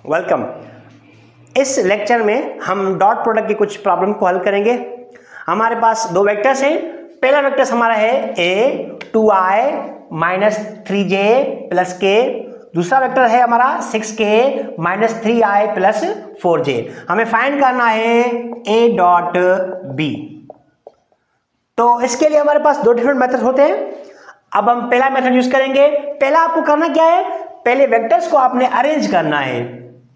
Welcome. इस lecture में हम डॉट प्रोडक्ट की कुछ प्रॉब्लम को हल करेंगे। हमारे पास दो वेक्टर्स हैं। पहला वेक्टर हमारा है a 2i minus 3j plus k। दूसरा वेक्टर है हमारा 6k minus 3i plus 4j। हमें फाइंड करना है a डॉट b। तो इसके लिए हमारे पास दो डिफरेंट मेथड होते हैं। अब हम पहला मेथड यूज करेंगे। पहला आपको करना क्या है, पहले वेक्टर्स को आपने अरेंज करना है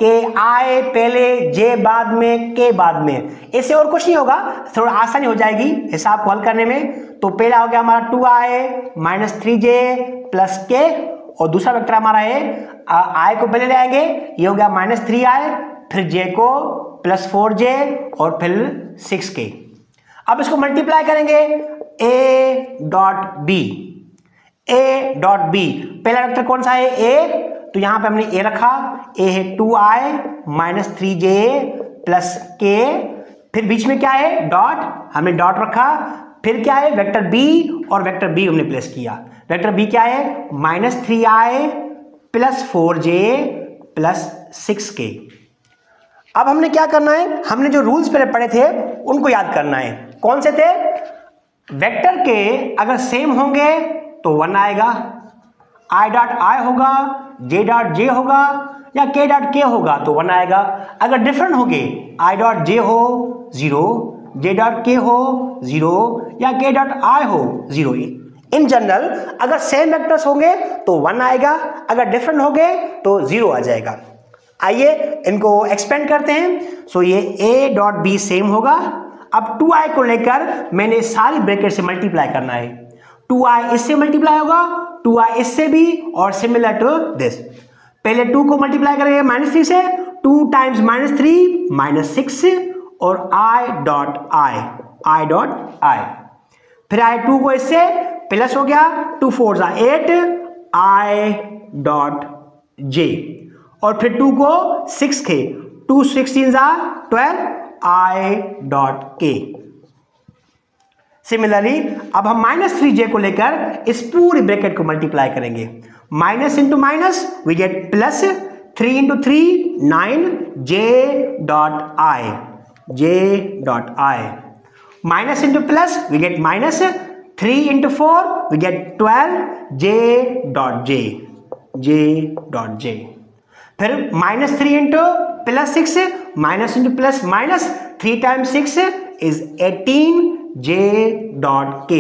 कि आई पहले जे बाद में के बाद में। इससे और कुछ नहीं होगा, थोड़ा आसानी हो जाएगी हिसाब को हल करने में। तो पहला हो गया हमारा 2i माइनस 3j प्लस के, और दूसरा वेक्टर हमारा है आई को पहले ले आएंगे, ये हो गया माइनस 3i, फिर j को प्लस 4j और फिर 6k। अब इसको मल्टीप्लाई करेंगे a dot B. a dot B पहला वेक्टर कौन सा है a, तो यहां पे हमने a रखा। a है 2i minus 3j plus k, फिर बीच में क्या है डॉट, हमने डॉट रखा। फिर क्या है वेक्टर b, और वेक्टर b हमने प्लेस किया। वेक्टर b क्या है minus 3i plus 4j plus 6k। अब हमने क्या करना है, हमने जो रूल्स पहले पढ़े थे उनको याद करना है। कौन से थे, वेक्टर के अगर सेम होंगे तो 1 आएगा, i डॉट i होगा, j डॉट j होगा या k डॉट k होगा तो 1 आएगा। अगर डिफरेंट होंगे, i डॉट j हो 0, j डॉट k हो 0 या k डॉट i हो 0। इन जनरल अगर सेम वेक्टर्स होंगे तो 1 आएगा, अगर डिफरेंट होंगे तो 0 आ जाएगा। आइए इनको एक्सपेंड करते हैं। सो ये a डॉट b सेम होगा। अब 2i को लेकर मैंने सारी ब्रैकेट से मल्टीप्लाई करना है। 2i इससे मल्टीप्लाई होगा, 2i इससे भी, और सिमिलर टू दिस। पहले 2 को मल्टीप्लाई करेंगे माइनस 3 से, 2 टाइम्स माइनस 3 माइनस 6 और i डॉट i। फिर i 2 को इससे प्लस हो गया, 2 4 8 i डॉट j, और फिर 2 को 6k, 2 16 12 i dot k। Similarly अब हम माइनस 3j को लेकर इस पूरी ब्रैकेट को मल्टीप्लाई करेंगे। Minus into minus we get plus, 3 into 3 9 j dot i। Minus into plus we get minus, 3 into 4 we get 12 j dot j। फिर minus 3 into plus 6, minus into plus minus, 3 times 6 is 18 j dot k।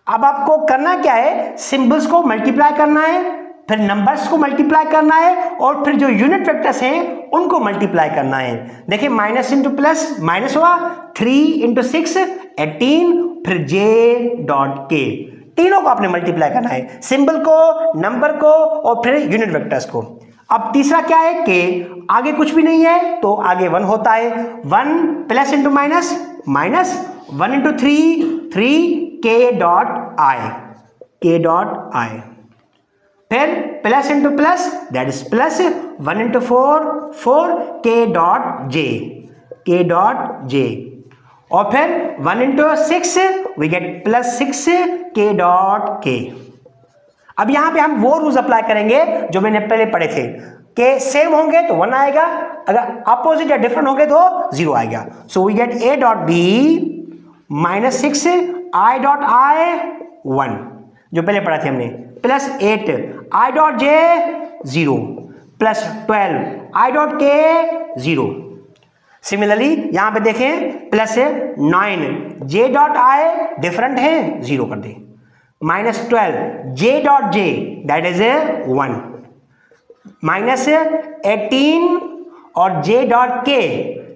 अब आपको करना क्या है, symbols को multiply करना है, फिर नंबर्स को मल्टीप्लाई करना है, और फिर जो यूनिट वेक्टर्स हैं उनको मल्टीप्लाई करना है। देखिए माइनस इंटू प्लस माइनस हुआ, 3 इंटू 6 18, फिर j डॉट k। तीनों को आपने मल्टीप्लाई करना है, सिंबल को, नंबर को और फिर यूनिट वेक्टर्स को। अब तीसरा क्या है के, आगे कुछ भी नहीं है तो आगे 1 होता है। 1 plus into minus minus, 1 into 3 k dot i। फिर plus into plus that is plus, 1 into 4 k dot j। और फिर 1 into 6 we get plus 6 k dot k। अब यहां पे हम वो रूल्स अप्लाई करेंगे जो मैंने पहले पढ़े थे कि सेम होंगे तो 1 आएगा, अगर अपोजिट या डिफरेंट होंगे तो 0 आएगा। So we get a dot b minus 6 i dot i 1 जो पहले पढ़ा थे हमने, plus 8 i dot j 0 plus 12 i dot k 0। Similarly यहां पे देखें plus 9 j dot i different है 0 कर दें, minus 12 j dot j that is 1, minus 18 और j डॉट k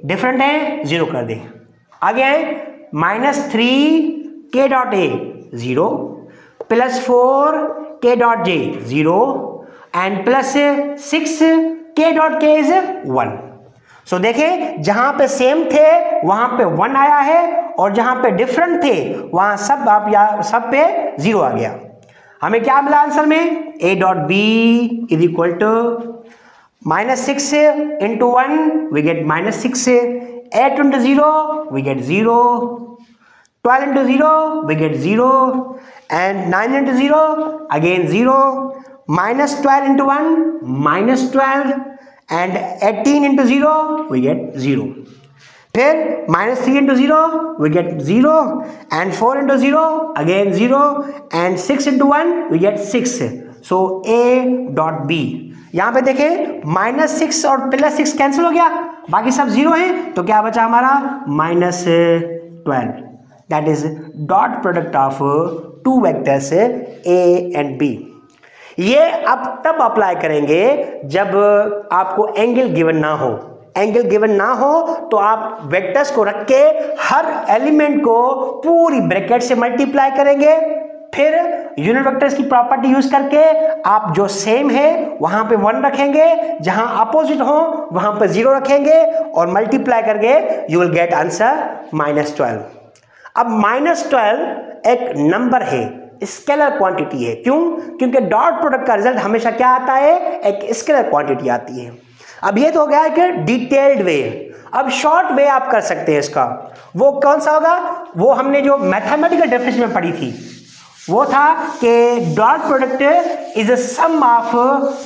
डिफरेंट है 0 कर दें। आगे है minus 3 k dot a 0 plus 4 k dot j 0 and plus 6 k dot k is 1। सो देखें जहां पे सेम थे वहां पे 1 आया है, और जहां पे डिफरेंट थे वहां सब पे 0 आ गया। हमें क्या मिला आंसर में, a dot b is equal to minus 6 into 1 we get minus 6, 8 into 0 we get 0, 12 into 0 we get 0 and 9 into 0 again 0, minus 12 into 1 minus 12 and 18 into 0 we get 0. फिर -3 into 0 we get 0 and 4 into 0 again 0 and 6 into 1 we get 6. So A dot B. यहाँ पे देखें -6 और +6 cancel हो गया, बाकी सब 0 है, तो क्या बचा हमारा -12. That is dot product of two vectors A and B. ये अब तब अप्लाई करेंगे जब आपको एंगल गिवन ना हो. एंगल गिवन ना हो तो आप वेक्टर्स को रख के हर एलिमेंट को पूरी ब्रैकेट से मल्टीप्लाई करेंगे. फिर यूनिट वेक्टर्स की प्रॉपर्टी यूज करके आप जो सेम है वहां पे 1 रखेंगे, जहां अपोजिट हो वहां पे 0 रखेंगे और मल्टीप्लाई करके यू विल गेट आंसर -12. अब -12 एक नंबर है, स्केलर क्वांटिटी है. क्यों? क्योंकि डॉट प्रोडक्ट का रिजल्ट हमेशा क्या आता है, एक स्केलर क्वांटिटी आती है. अब ये तो हो गया है कि डिटेल्ड वे. अब शॉर्ट वे आप कर सकते हैं इसका. वो कौन सा होगा? वो हमने जो मैथमेटिकल डेफिनेशन में पढ़ी थी वो था कि dot product is a sum of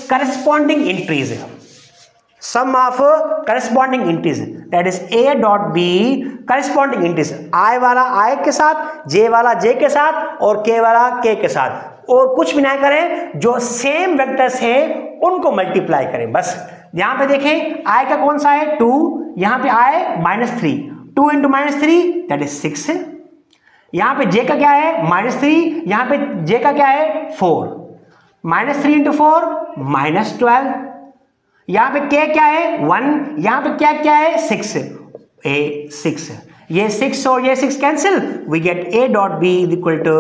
corresponding entries. Sum of corresponding entries, that is A dot B corresponding entries. I वाला I के साथ, J वाला J के साथ और K वाला K के साथ. और कुछ भी ना करें, जो सेम वेक्टर्स हैं उनको मल्टीप्लाई करें बस. यहां पे देखें I का कौन सा है 2, यहां पे I -3. 2 into -3 that is 6. यहां पे J का क्या है -3, यहां पे J का क्या है 4. -3 into 4 -12. यहां पे K क्या है 1, यहां पे क्या है 6. A 6. ये 6 और ये 6 cancel, we get A dot B is equal to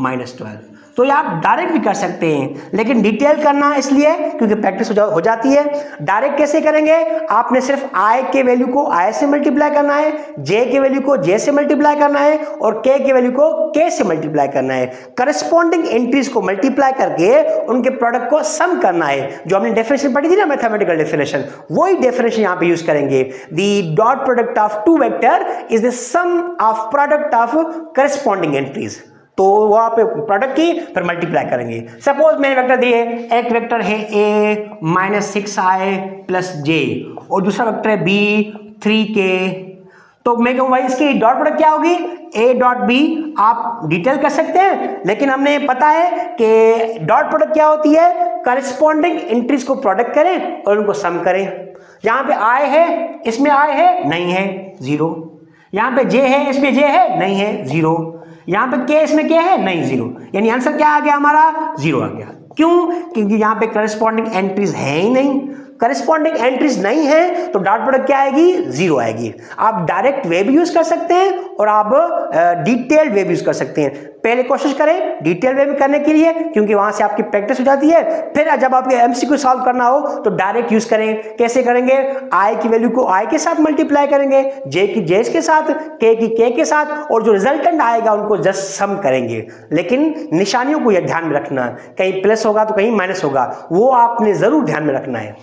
-12. तो ये आप डायरेक्ट भी कर सकते हैं, लेकिन डिटेल करना इसलिए क्योंकि प्रैक्टिस हो जाती है. डायरेक्ट कैसे करेंगे? आपने सिर्फ I के वैल्यू को I से मल्टीप्लाई करना है, J के वैल्यू को J से मल्टीप्लाई करना है और K के वैल्यू को K से मल्टीप्लाई करना है. करस्पॉन्डिंग एंट्रीज को मल्टीप्लाई करके उनके प्रोडक्ट को सम करना है. जो हमने डेफिनेशन पढ़ी थी ना, मैथमेटिकल डेफिनेशन, वही डेफिनेशन यहाँ पे यूज करेंगे. The dot product of two vector is the sum of product of corresponding entries. तो वहां पे प्रोडक्ट की फिर मल्टीप्लाई करेंगे. सपोज मैंने वेक्टर दिए, एक वेक्टर है A -6I + J और दूसरा वेक्टर है B 3K. तो मैं कहूँ भाई इसकी डॉट प्रोडक्ट क्या होगी, A डॉट B. आप डिटेल कर सकते हैं, लेकिन हमने पता है कि डॉट प्रोडक्ट क्या होती है, करस्पॉन्डिंग एंट्रीज को प्रोडक्ट करें और उनको सम करें. यहाँ पे I है, इसमें I है नहीं है 0. यहाँ पे J है, इसमें J है नहीं है 0. यहाँ पे K इसमें क्या है नहीं 0. यानी आंसर क्या आ गया हमारा 0 आ गया. क्यों? क्योंकि यहाँ पे करस्पॉन्डिंग एंट्रीज है ही नहीं. करस्पॉन्डिंग एंट्रीज नहीं है तो डॉट प्रोडक्ट क्या आएगी 0 आएगी. आप डायरेक्ट वे भी यूज कर सकते हैं और आप डिटेल्ड वे भी यूज कर सकते हैं. पहले कोशिश करें डिटेल वे में करने के लिए, क्योंकि वहां से आपकी प्रैक्टिस हो जाती है. फिर जब आपके एमसीक्यू सॉल्व करना हो तो डायरेक्ट यूज करें. कैसे करेंगे? I की वैल्यू को I के साथ मल्टीप्लाई करेंगे, J की J के साथ, K की K के साथ, और जो रिजल्टेंट आएगा उनको जस्ट सम करेंगे. लेकिन निशानियों को यह ध्यान में रखना, कहीं प्लस होगा तो कहीं माइनस होगा, वो आपने जरूर ध्यान में रखना है.